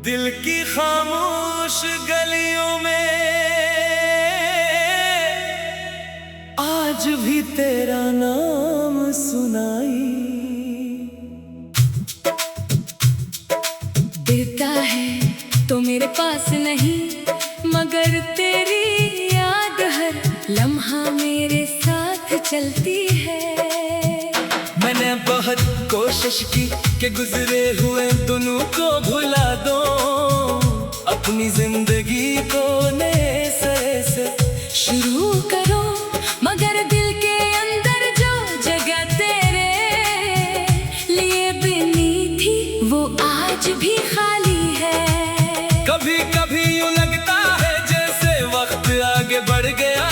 दिल की खामोश गलियों में आज भी तेरा नाम सुनाई देता है तो मेरे पास नहीं, मगर तेरी याद हर लम्हा मेरे साथ चलती है। मैंने बहुत कोशिश की कि गुजरे हुए दोनों को भुला दो, अपनी जिंदगी को नए सिरे से शुरू करो, मगर दिल के अंदर जो जगह तेरे लिए बनी थी वो आज भी खाली है। कभी कभी यूं लगता है जैसे वक्त आगे बढ़ गया,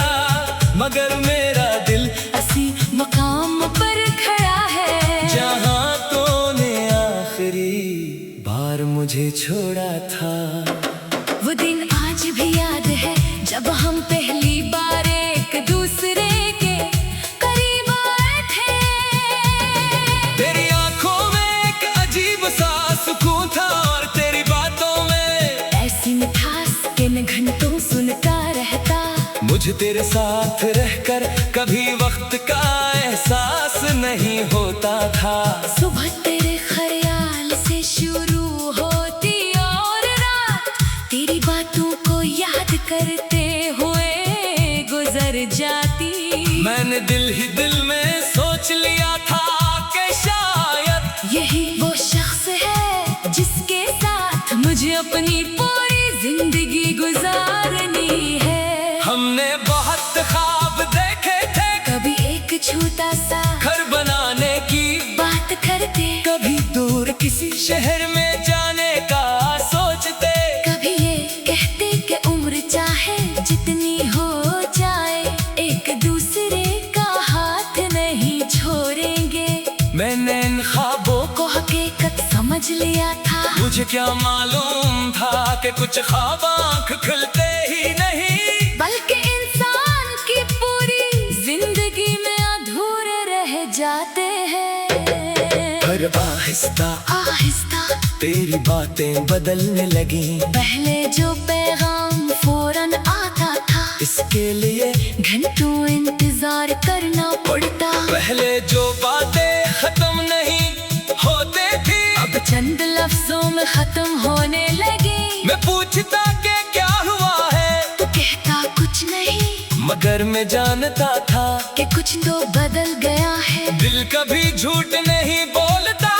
मगर मेरा दिल असी मकाम पर खड़ा है जहां तूने आखिरी बार मुझे छोड़ा था। वो दिन आज भी याद है जब हम पहली बार एक दूसरे के करीब आए थे। तेरी आंखों में एक अजीब सा सुकून था और तेरी बातों में ऐसी मिठास के न घंटों सुनता रहता। मुझे तेरे साथ रहकर कभी वक्त का एहसास नहीं होता था। सुबह तेरे ख्याल से शुरू होती और रात तेरी बातों को याद करते हुए गुजर जाती। मैंने दिल ही दिल में सोच लिया था कि शायद यही वो शख्स है जिसके साथ मुझे अपनी पूरी जिंदगी गुजारनी है। हमने बहुत ख्वाब देखे थे, कभी एक छोटा सा घर बनाने की बात करते, कभी दूर किसी शहर में जाने का सोचते, कभी ये कहते कि उम्र चाहे जितनी हो जाए एक दूसरे का हाथ नहीं छोड़ेंगे। मैंने इन ख्वाबों को हकीकत समझ लिया था, मुझे क्या मालूम था कि कुछ ख्वाब आँख खुलते ही नहीं बल्कि इंसान की पूरी जिंदगी में अधूरे रह जाते हैं। पर आहिस्ता आहिस्ता तेरी बातें बदलने लगी, पहले जो पैगाम फौरन आता था इसके लिए घंटों इंतजार करना पड़ता। पहले जो बातें खत्म नहीं होते थी अब चंद लफ्जों में खत्म होने लगी। मैं पूछता कि क्या हुआ है, तो कहता कुछ नहीं, मगर मैं जानता था कि कुछ तो बदल गया है। दिल कभी झूठ नहीं बोलता,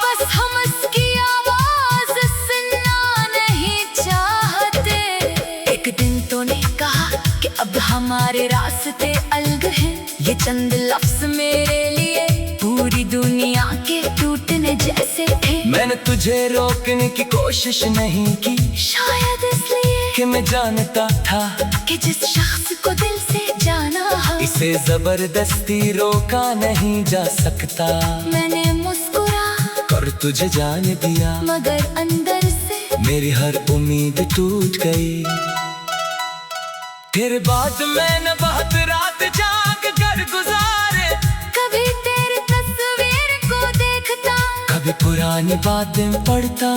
बस हम उसकी आवाज सुनना नहीं चाहते। एक दिन तो ने कहा कि अब हमारे रास्ते अलग हैं। ये चंद लफ्ज मेरे लिए पूरी दुनिया के टूटने जैसे थे। मैंने तुझे रोकने की कोशिश नहीं की, शायद इसलिए कि मैं जानता था कि जिस शख्स को दिल से जाना हो इसे जबरदस्ती रोका नहीं जा सकता। मैंने मुस्कुरा कर तुझे जाने दिया, मगर अंदर से मेरी हर उम्मीद टूट गई। फिर बाद मैंने बहुत रात जाग कर गुजारे, कभी तेरी तस्वीर को देखता, कभी पुरानी बातें पढ़ता,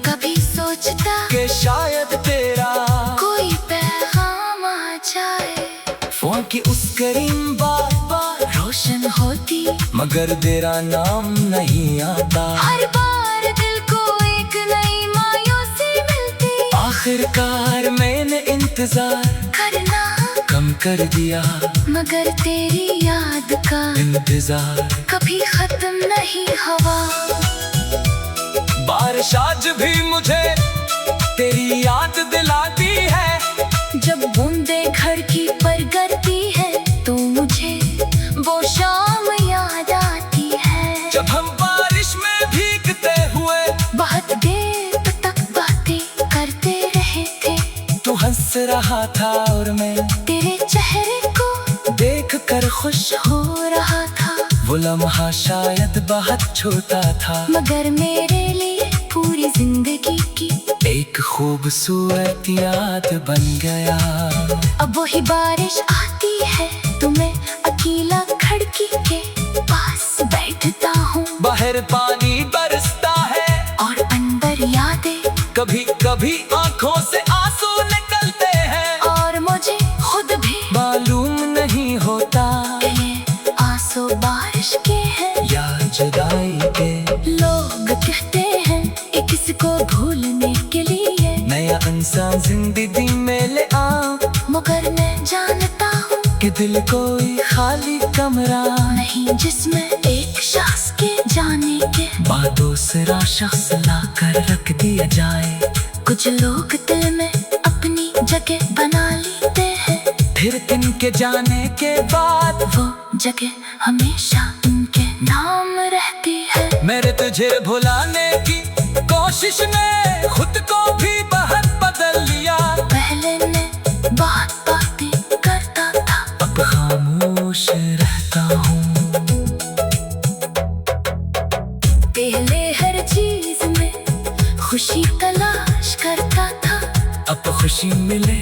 कभी सोचता कि शायद तेरा कोई पैगाम आ जाए। फोन की उस करीम बात रोशन होती मगर तेरा नाम नहीं आता। हर बार दिल को एक नई मायूसी मिलती। आखिरकार मैंने इंतजार करना कम कर दिया, मगर तेरी याद का इंतजार कभी खत्म नहीं हुआ। बारिश आज भी मुझे तेरी याद दिलाती है, जब बूंदे घर की पर गिरती है तो मुझे वो शाम याद आती है। जब हम बारिश में भीगते हुए बहुत देर तक बातें करते रहे थे, तू हंस रहा था और मैं तेरे चेहरे को देख कर खुश हो रहा था। वो लम्हा शायद बहुत छोटा था, मगर मेरे लिए पूरी जिंदगी की एक खूबसूरत याद बन गया। अब वही बारिश आती है तो मैं अकेला खिड़की के पास बैठता हूँ। बाहर पानी बरसता है और अंदर यादें कभी कभी आंखों से आंसू निकलते हैं, और मुझे खुद भी मालूम नहीं होता कि ये आंसू बारिश के हैं या जुदाई के। लोग कहते हैं ये किसी को भूलने के लिए नया इंसान जिंदगी में ले आ, मगर मैं जानता हूँ कि दिल कोई खाली कमरा नहीं जिसमें एक शख्स के जाने के बाद दूसरा शख्स ला कर रख दिया जाए। कुछ लोग दिल में अपनी जगह बना लेते हैं, फिर इनके जाने के बाद वो जगह हमेशा उनके नाम रहती है। मेरे तुझे भुलाने की कोशिश में खुद को भी बहुत बदल लिया। पहले मैं बहुत बातें करता था, अब खामोश रहता हूँ। पहले हर चीज में खुशी तलाश करता था, अब खुशी मिले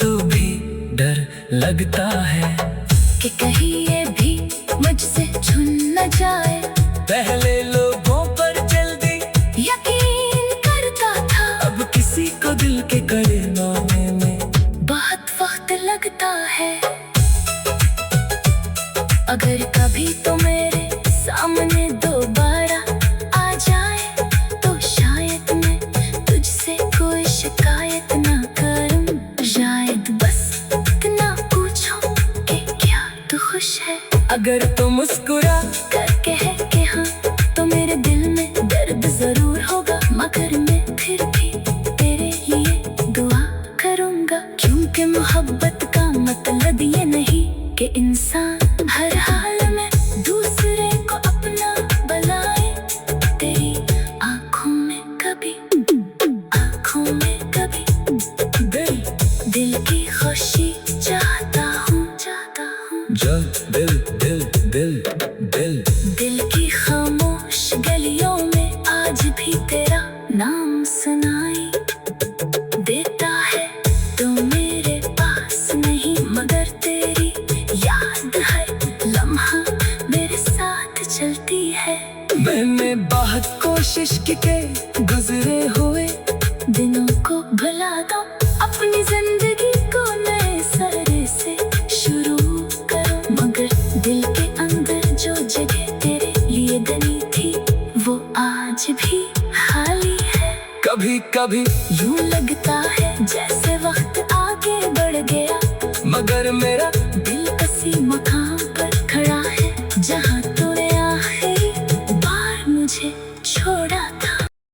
तो भी डर लगता है कि कहीं ये भी मुझसे छून न जाए। पहले लोगों पर जल्दी यकीन करता था, अब किसी को दिल के कड़े नामे में बहुत वक्त लगता है। अगर कभी तो मेरे सामने दोबारा आ जाए तो शायद मैं तुझसे कोई शिकायत ना करूं। शायद बस इतना पूछूं कि क्या तू खुश है। अगर तू मुस्कुरा करके है कि हाँ तो मेरे दिल में दर्द जरूर होगा, मगर मैं फिर भी तेरे लिए दुआ करूंगा। क्योंकि मोहब्बत का मतलब ये नहीं कि इंसान हर हाल में दूसरे को अपना बनाए। तेरी आंखों में कभी दिल की खुशी चाहता हूँ जो दिल दिल दिल दिल दिल की खामोश गलियों में आज भी तेरा नाम सुनाई देता है। तू मेरे पास नहीं मगर तेरी याद है लम्हा मेरे साथ चलती है। मैंने बहुत कोशिश की के गुजरे हुए दिनों को भुला दो, अपनी जिंदगी को नए सिरे से शुरू करो, मगर दिल के अंदर जो जगह तेरे लिए बनी थी वो आज भी खाली है। कभी कभी यूं लगता है जैसे वक्त आगे बढ़ गया, मगर मेरा